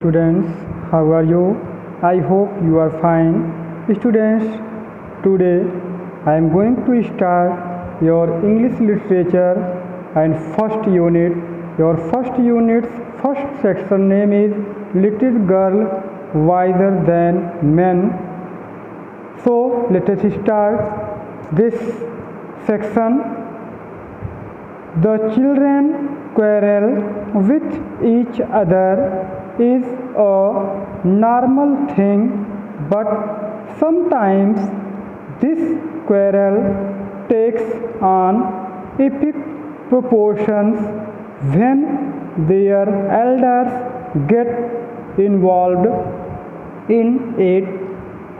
Students, how are you? I hope you are fine. Students, today I am going to start your English literature and first unit. Your first unit's first section name is Little Girl Wiser Than Men. So let us start this section. The children quarrel with each other is a normal thing, but sometimes this quarrel takes on epic proportions when their elders get involved in it.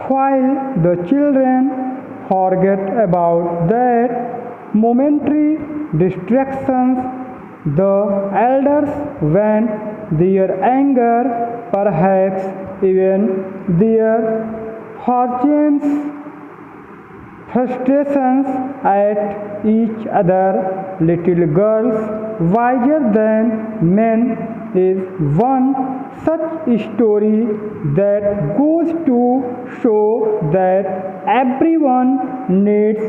While the children forget about that momentary distractions, the elders vent their anger, perhaps even their fortunes, frustrations at each other. Little girls wiser than men is one such story that goes to show that everyone needs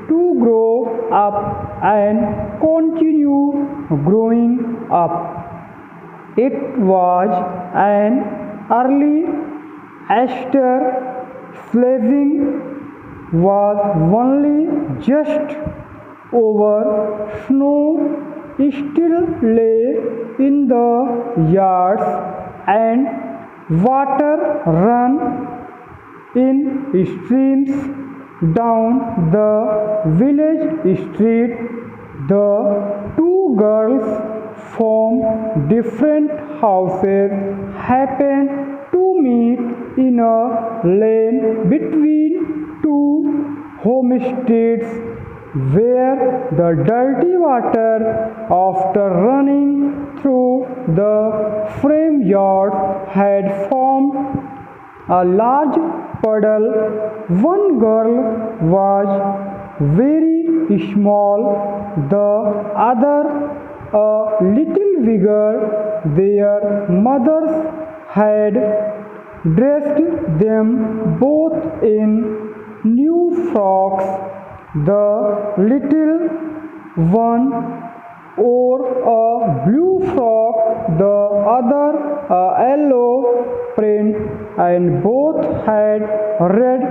to grow up and continue growing up. It was an early Easter. Sledging was only just over. Snow still lay in the yards and water ran in streams down the village street. The two girls from different houses happened to meet in a lane between two homesteads, where the dirty water, after running through the frame yard, had formed a large puddle. One girl was very small, the other a little bigger. Their mothers had dressed them both in new frocks. The little one wore a blue frock, the other a yellow print, and both had red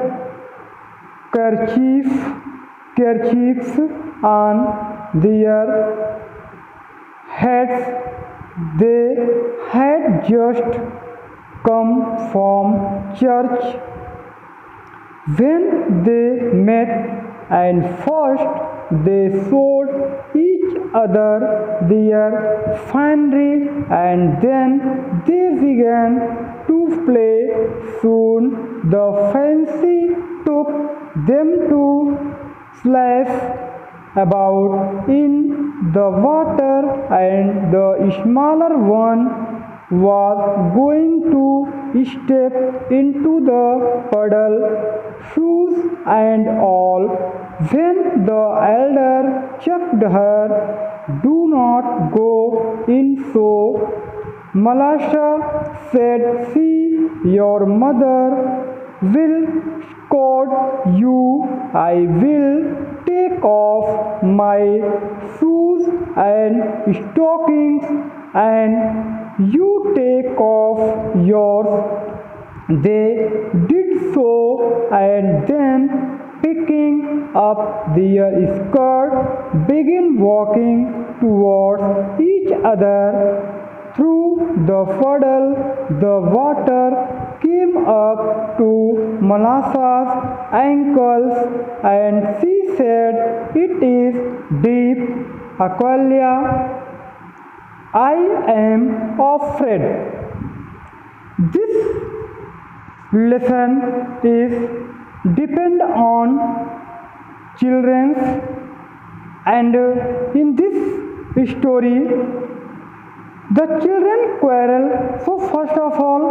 kerchiefs on their heads. They had just come from church when they met, and first they showed each other their finery, and then they began to play. Soon the fancy took them to splash about in the water, and the smaller one was going to step into the puddle, shoes and all, when the elder checked her. "Do not go in so, Malasha," said she. "Your mother will scold you. I will take off my shoes and stockings, and you take off yours." They did so, and then, picking up their skirt, began walking towards each other through the puddle. The water came up to Malassa's ankles, and she said, "It is deep, Aqualia. I am afraid." This lesson is depend on children, and in this story the children quarrel. So first of all,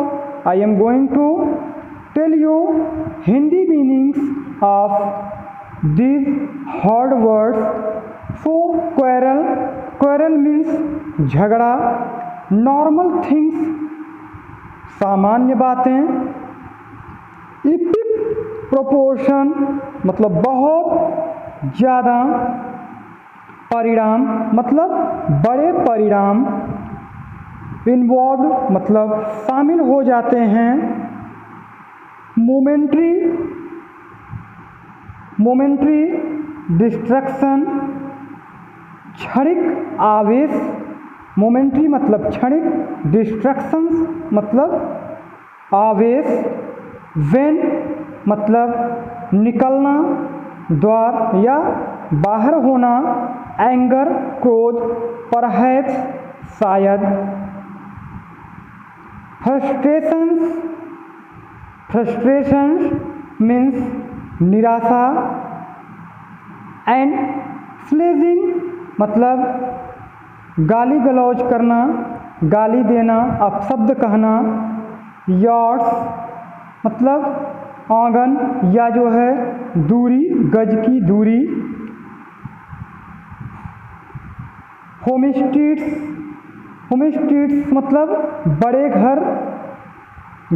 I am going to tell you Hindi meanings of these hard words. So quarrel means jhagda. Normal things सामान्य बातें। EPIC proportion मतलब बहुत ज़्यादा। परिणाम मतलब बड़े परिणाम। Involve मतलब शामिल हो जाते हैं। मोमेंट्री डिस्ट्रक्शन क्षणिक आवेश। मोमेंट्री मतलब क्षणिक, डिस्ट्रक्शन मतलब आवेश। वेन मतलब निकलना, द्वार या बाहर होना। एंगर क्रोध, परहैप्स शायद। फ्रस्ट्रेशंस मीन्स निराशा। एंड स्लेजिंग मतलब गाली गलौज करना, गाली देना, अपशब्द कहना। यार्ड्स मतलब आंगन या जो है दूरी, गज की दूरी। होमस्ट्रीट्स मतलब बड़े घर,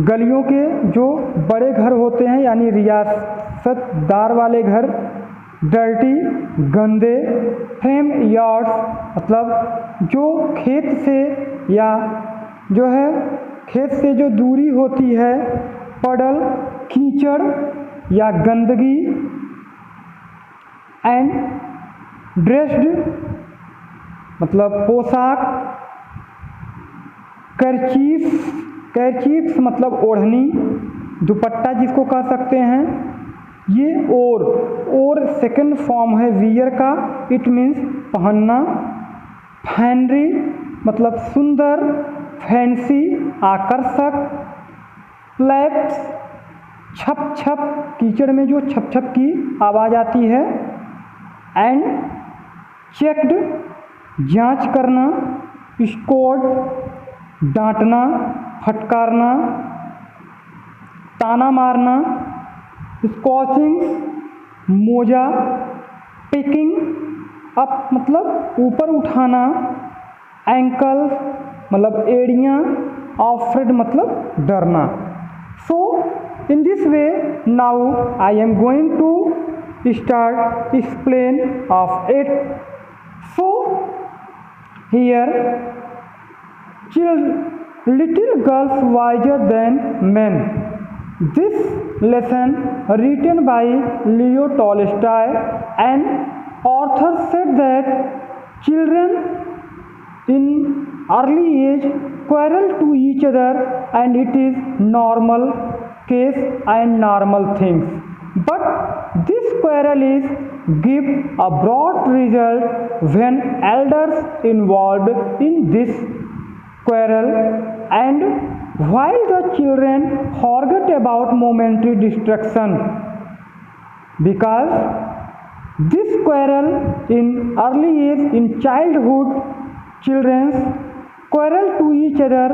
गलियों के जो बड़े घर होते हैं यानी रियासतदार वाले घर। डर्टी गंदे। फ्रेम यार्ड्स मतलब जो खेत से या जो है खेत से जो दूरी होती है। पडल कीचड़ या गंदगी। एंड ड्रेस्ड मतलब पोशाक। कर्चीफ्स मतलब ओढ़नी, दुपट्टा जिसको कह सकते हैं। ये और सेकंड फॉर्म है वियर का, इट मीन्स पहनना। फैनरी मतलब सुंदर, फैंसी आकर्षक। प्लैप्स छप छप, कीचड़ में जो छप छप की आवाज़ आती है। एंड चेक्ड जांच करना। स्कोर्ड डांटना, फटकारना, ताना मारना। स्कॉचिंग मोजा। पिकिंग अप मतलब ऊपर उठाना। एंकल मतलब एड़ियाँ। ऑफ्रेड मतलब डरना। So in this way now I am going to start explain of it. So here little girls wiser than men. This lesson written by Leo Tolstoy, an author, said that children in early age quarrel to each other and it is normal case and normal things. But this quarrel is give a broad result when elders involved in this quarrel and while the children forget about momentary distraction. Because this quarrel in early age, in childhood, children quarrel to each other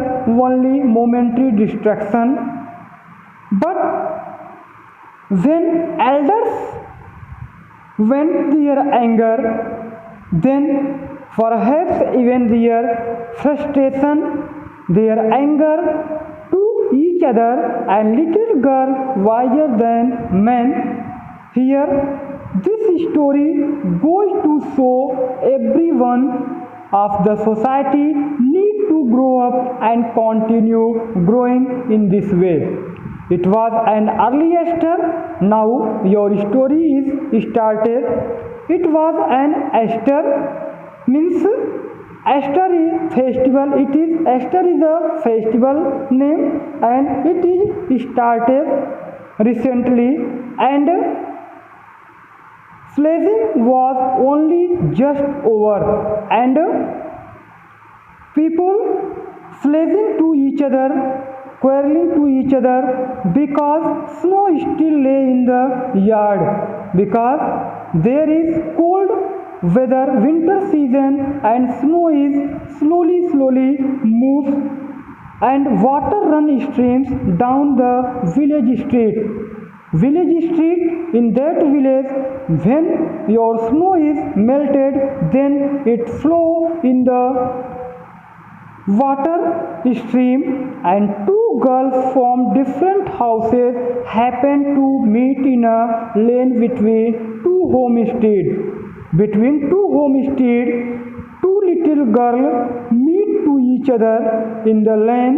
only momentary distraction. But when elders vent their anger, then perhaps even their frustration, their anger to each other, and little girl wiser than men. Here this story goes to show everyone of the society need to grow up and continue growing in this way. It was an early Easter. Now your story is started. It was an Easter means Easter is festival. Easter is a festival name and it is started recently, and sledging was only just over and people sledging to each other, quarreling to each other because snow still lay in the yard, because there is cold weather, winter season, and snow is slowly moves and water run streams down the village street. In that village, when your snow is melted, then it flow in the water stream, and two girls from different houses happened to meet in a lane between two homesteads. Between two homesteads, two little girls meet to each other in the lane,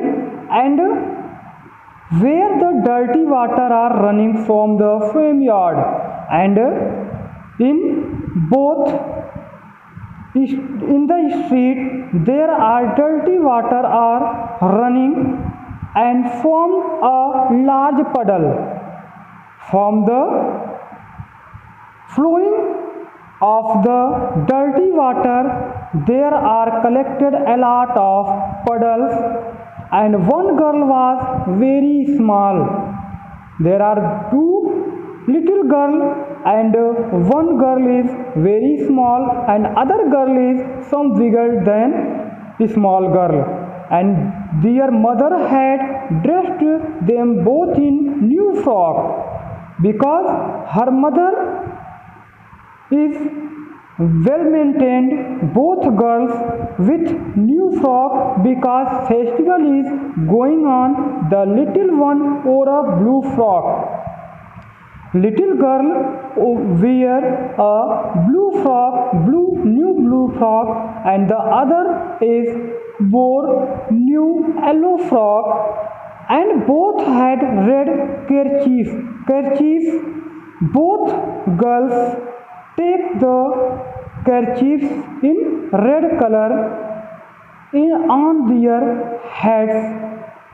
and where the dirty water are running from the farmyard, and in both in the street there are dirty water are running and form a large puddle. From the flowing of the dirty water there are collected a lot of puddles, and one girl was very small. There are two little girl, and one girl is very small and other girl is some bigger than a small girl, and their mother had dressed them both in new frock, because her mother is well maintained both girls with new frock, because festival is going on. The little one wore a blue frock. Little girl wear a new blue frock, and the other is wore new yellow frock, and both had red kerchief. Both girls take the kerchiefs in red color on their heads.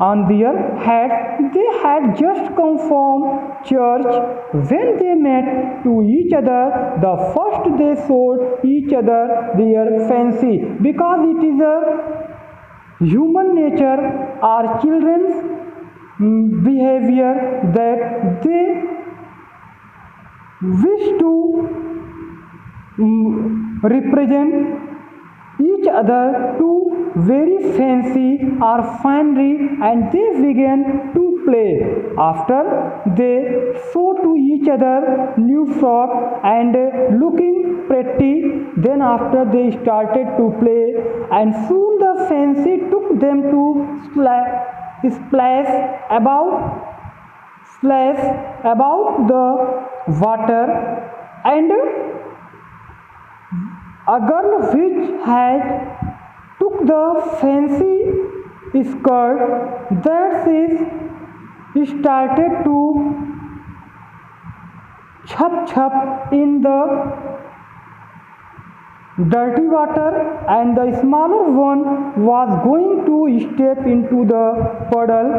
They had just come from church when they met to each other. The first they showed each other their fancy, because it is a human nature or children's behavior that they wish to represent each other to very fancy or finery, and they began to play. After they show to each other new frock and looking pretty, then after they started to play, and soon the fancy took them to splash about the water, and a girl which had took the fancy skirt, that is started to chap in the dirty water, and the smaller one was going to step into the puddle,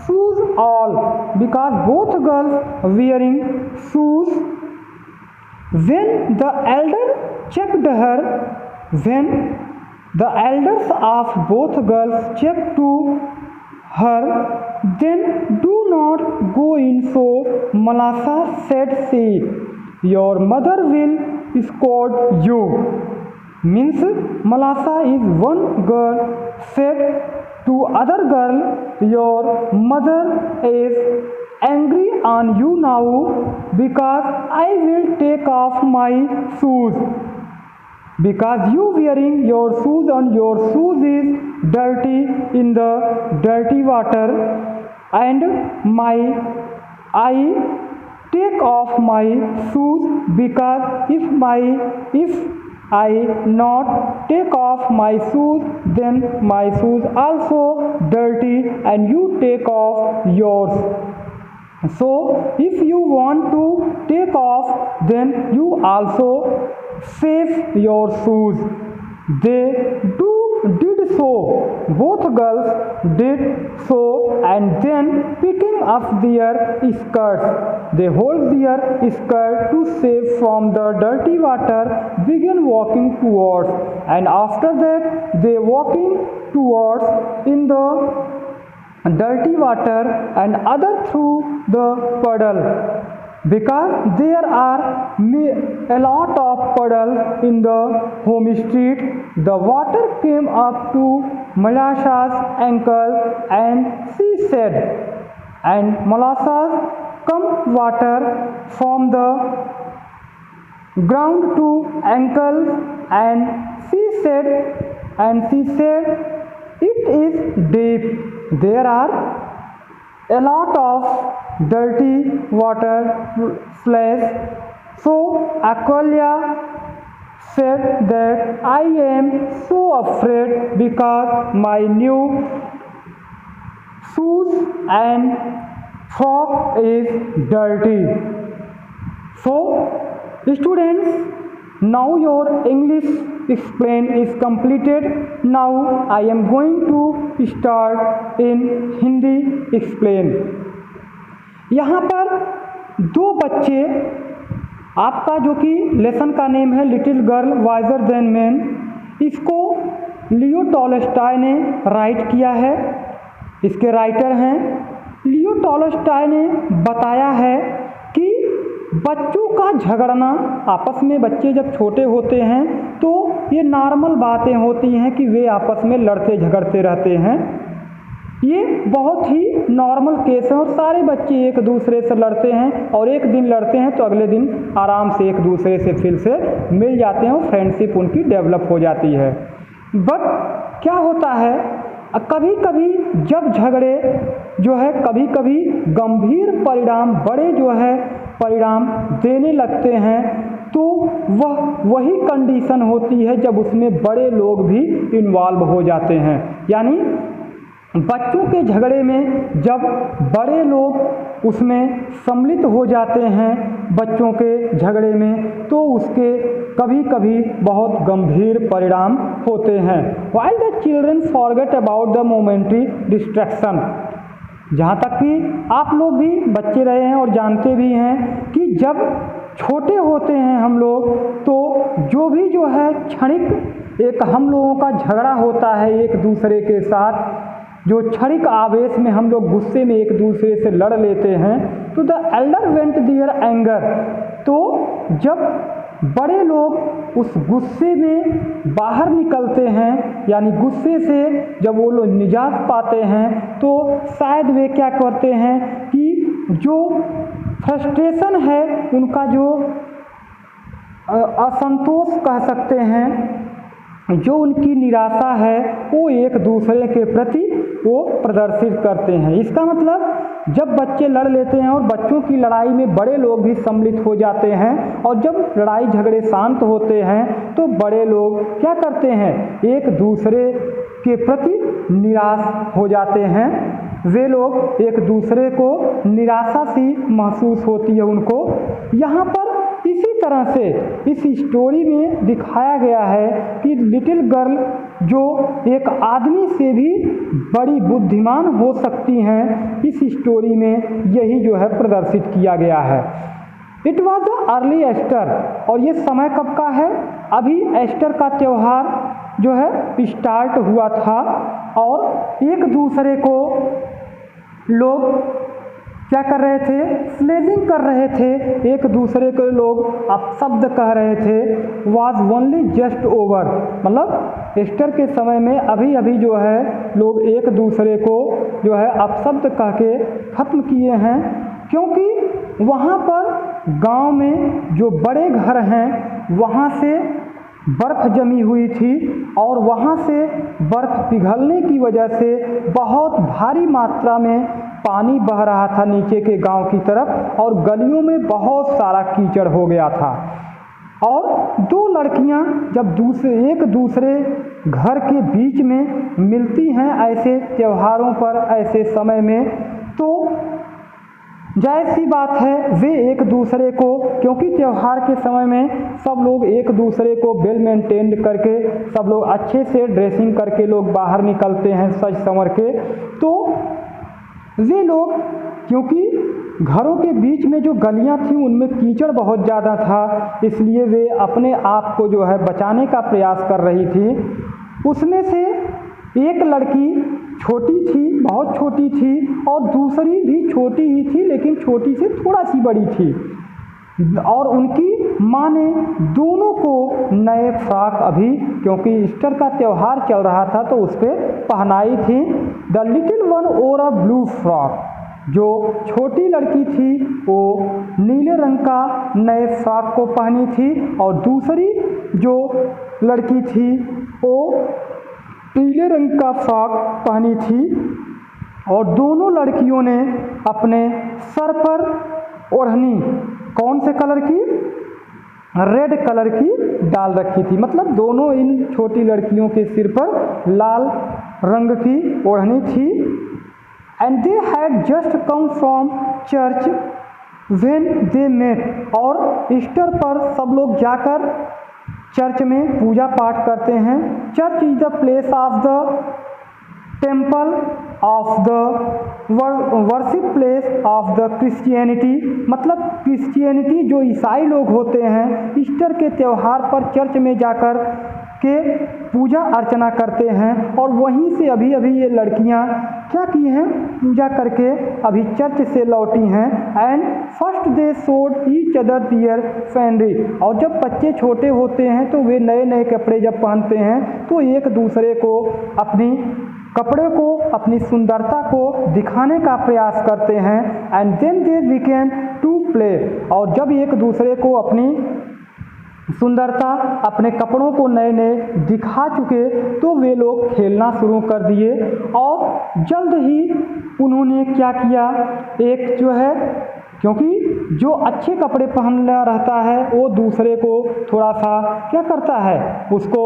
shoes all, because both girls wearing shoes. When the elders of both girls checked to her, then do not go in. So Malasa said, "See, your mother will scold you." Means Malasa is one girl said to other girl, "Your mother is angry on you now, because I will take off my shoes, because you wearing your shoes and your shoes is dirty in the dirty water, and I take off my shoes, because if I not take off my shoes, then my shoes also dirty, and you take off yours. So if you want to take off, then you also save your shoes." They did so. Both girls did so, and then picking up their skirts, they hold their skirt to save from the dirty water, began walking towards, and after that they walking towards in the dirty water and other through the puddle, because there are a lot of puddles in the home street. The water came up to Malasa's ankle, and she said, and Malasa's come water from the ground to ankle, and she said it It is deep. There are a lot of dirty water splash. So Aqualia said that I am so afraid because my new shoes and frock is dirty. So students, now your English explain is completed. Now I am going to start in Hindi explain. यहाँ पर दो बच्चे, आपका जो कि lesson का name है little girl visor then man, इसको लियो टॉलस्टॉय ने राइट किया है, इसके राइटर हैं। लियो टॉलस्टॉय ने बताया है कि बच्चों का झगड़ना, आपस में बच्चे जब छोटे होते हैं तो ये नॉर्मल बातें होती हैं कि वे आपस में लड़ते झगड़ते रहते हैं। ये बहुत ही नॉर्मल केस है और सारे बच्चे एक दूसरे से लड़ते हैं और एक दिन लड़ते हैं तो अगले दिन आराम से एक दूसरे से फिर से मिल जाते हैं और फ्रेंडशिप उनकी डेवलप हो जाती है। बट क्या होता है, कभी कभी जब झगड़े जो है कभी कभी गंभीर परिणाम, बड़े जो है परिणाम देने लगते हैं, तो वही कंडीशन होती है जब उसमें बड़े लोग भी इन्वॉल्व हो जाते हैं। यानी बच्चों के झगड़े में जब बड़े लोग उसमें सम्मिलित हो जाते हैं बच्चों के झगड़े में, तो उसके कभी कभी बहुत गंभीर परिणाम होते हैं। While the children forget about the momentary distraction, जहाँ तक कि आप लोग भी बच्चे रहे हैं और जानते भी हैं कि जब छोटे होते हैं हम लोग, तो जो भी जो है क्षणिक एक हम लोगों का झगड़ा होता है एक दूसरे के साथ, जो क्षणिक आवेश में हम लोग गुस्से में एक दूसरे से लड़ लेते हैं, तो the elder went their anger, तो जब बड़े लोग उस गुस्से में बाहर निकलते हैं, यानी गुस्से से जब वो लोग निजात पाते हैं, तो शायद वे क्या करते हैं कि जो फ्रस्ट्रेशन है उनका, जो असंतोष कह सकते हैं, जो उनकी निराशा है, वो एक दूसरे के प्रति वो प्रदर्शित करते हैं। इसका मतलब जब बच्चे लड़ लेते हैं और बच्चों की लड़ाई में बड़े लोग भी सम्मिलित हो जाते हैं, और जब लड़ाई झगड़े शांत होते हैं तो बड़े लोग क्या करते हैं, एक दूसरे के प्रति निराश हो जाते हैं। वे लोग एक दूसरे को निराशा सी महसूस होती है उनको। यहाँ पर इसी तरह से इस स्टोरी में दिखाया गया है कि लिटिल गर्ल जो एक आदमी से भी बड़ी बुद्धिमान हो सकती हैं, इस स्टोरी में यही जो है प्रदर्शित किया गया है। It was the early Easter, और ये समय कब का है, अभी एस्टर का त्यौहार जो है स्टार्ट हुआ था, और एक दूसरे को लोग क्या कर रहे थे, स्लेजिंग कर रहे थे, एक दूसरे को लोग अपशब्द कह रहे थे। वाज ओनली जस्ट ओवर, मतलब एस्टर के समय में अभी अभी जो है लोग एक दूसरे को जो है अपशब्द कह के ख़त्म किए हैं, क्योंकि वहाँ पर गांव में जो बड़े घर हैं वहाँ से बर्फ़ जमी हुई थी, और वहाँ से बर्फ़ पिघलने की वजह से बहुत भारी मात्रा में पानी बह रहा था नीचे के गांव की तरफ, और गलियों में बहुत सारा कीचड़ हो गया था। और दो लड़कियां जब एक दूसरे घर के बीच में मिलती हैं ऐसे त्योहारों पर, ऐसे समय में, तो जायज़ सी बात है वे एक दूसरे को, क्योंकि त्यौहार के समय में सब लोग एक दूसरे को वेल मेंटेन्ड करके, सब लोग अच्छे से ड्रेसिंग करके लोग बाहर निकलते हैं सज संवर के, तो वे लोग क्योंकि घरों के बीच में जो गलियां थी उनमें कीचड़ बहुत ज़्यादा था, इसलिए वे अपने आप को जो है बचाने का प्रयास कर रही थी। उसमें से एक लड़की छोटी थी, बहुत छोटी थी, और दूसरी भी छोटी ही थी लेकिन छोटी से थोड़ा सी बड़ी थी, और उनकी माँ ने दोनों को नए फ्रॉक, अभी क्योंकि ईस्टर का त्यौहार चल रहा था तो उस पर पहनाई थी। The little one wore a blue frock, जो छोटी लड़की थी वो नीले रंग का नए फ्रॉक को पहनी थी, और दूसरी जो लड़की थी वो पीले रंग का फ्रॉक पहनी थी और दोनों लड़कियों ने अपने सर पर ओढ़नी कौन से कलर की, रेड कलर की डाल रखी थी। मतलब दोनों इन छोटी लड़कियों के सिर पर लाल रंग की ओढ़नी थी। And they had just come from church when they met, और ईस्टर पर सब लोग जाकर चर्च में पूजा पाठ करते हैं। Church is the place of the temple of the worship place of the Christianity, मतलब क्रिश्चियनिटी जो ईसाई लोग होते हैं ईस्टर के त्यौहार पर चर्च में जाकर के पूजा अर्चना करते हैं। और वहीं से अभी अभी ये लड़कियां क्या की हैं, पूजा करके अभी चर्च से लौटी हैं। And first they showed each other their finery, और जब बच्चे छोटे होते हैं तो वे नए नए कपड़े जब पहनते हैं तो एक दूसरे को अपनी कपड़े को, अपनी सुंदरता को दिखाने का प्रयास करते हैं। And then they began to play, और जब एक दूसरे को अपनी सुंदरता, अपने कपड़ों को नए नए दिखा चुके तो वे लोग खेलना शुरू कर दिए। और जल्द ही उन्होंने क्या किया, एक जो है, क्योंकि जो अच्छे कपड़े पहनना रहता है वो दूसरे को थोड़ा सा क्या करता है, उसको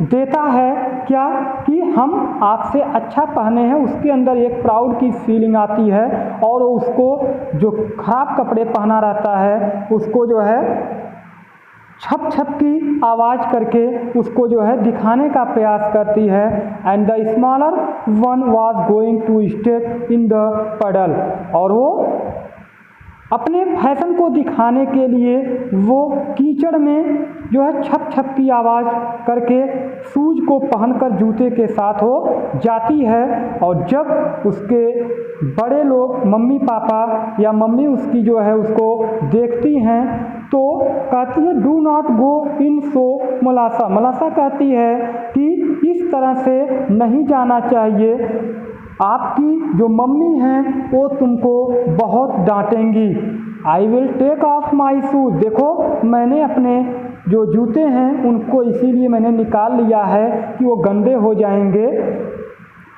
देता है क्या कि हम आपसे अच्छा पहने हैं, उसके अंदर एक प्राउड की फीलिंग आती है। और उसको जो खराब कपड़े पहना रहता है उसको जो है छप छप की आवाज़ करके उसको जो है दिखाने का प्रयास करती है। And the smaller one was going to step in the puddle, और वो अपने फैशन को दिखाने के लिए वो कीचड़ में जो है छप छप की आवाज़ करके शूज को पहनकर जूते के साथ वो जाती है। और जब उसके बड़े लोग मम्मी पापा या मम्मी उसकी जो है उसको देखती हैं तो कहती है डू नॉट गो इन सो मलासा, मलासा कहती है कि इस तरह से नहीं जाना चाहिए, आपकी जो मम्मी हैं वो तुमको बहुत डांटेंगी। I will take off my shoes, देखो मैंने अपने जो जूते हैं उनको इसीलिए मैंने निकाल लिया है कि वो गंदे हो जाएंगे,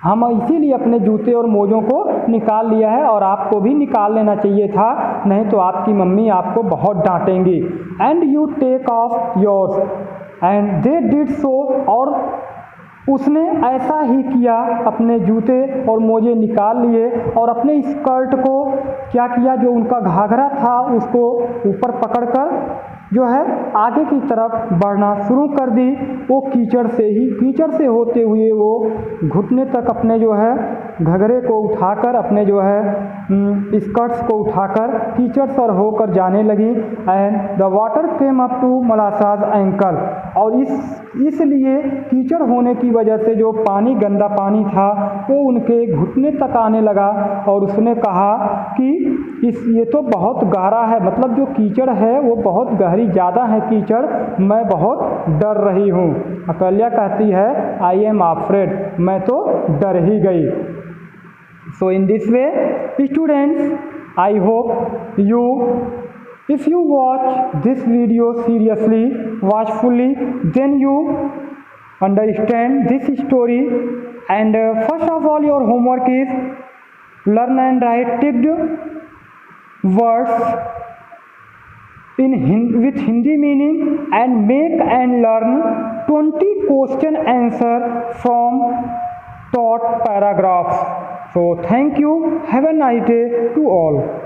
हम इसीलिए अपने जूते और मोजों को निकाल लिया है, और आपको भी निकाल लेना चाहिए था, नहीं तो आपकी मम्मी आपको बहुत डांटेंगी। And you take off yours, and they did so, और उसने ऐसा ही किया, अपने जूते और मोजे निकाल लिए और अपने स्कर्ट को क्या किया, जो उनका घाघरा था उसको ऊपर पकड़कर जो है आगे की तरफ बढ़ना शुरू कर दी। वो कीचड़ से होते हुए वो घुटने तक अपने जो है घघरे को उठाकर, अपने जो है स्कर्ट्स को उठाकर कीचड़ सर होकर जाने लगी। And the water came up to Malasaj's ankle, और इसलिए कीचड़ होने की वजह से जो पानी, गंदा पानी था वो उनके घुटने तक आने लगा। और उसने कहा कि ये तो बहुत गहरा है, मतलब जो कीचड़ है वो बहुत गहरी, ज़्यादा है कीचड़, मैं बहुत डर रही हूँ। अकल्या कहती है आई एम आफ्रेड, मैं तो डर ही गई। So in this way students, I hope you, if you watch this video seriously, watchfully, then you understand this story. And first of all, your homework is learn and write ticked words with Hindi meaning, and make and learn 20 question answer from taught paragraphs. So thank you. Have a nice day to all.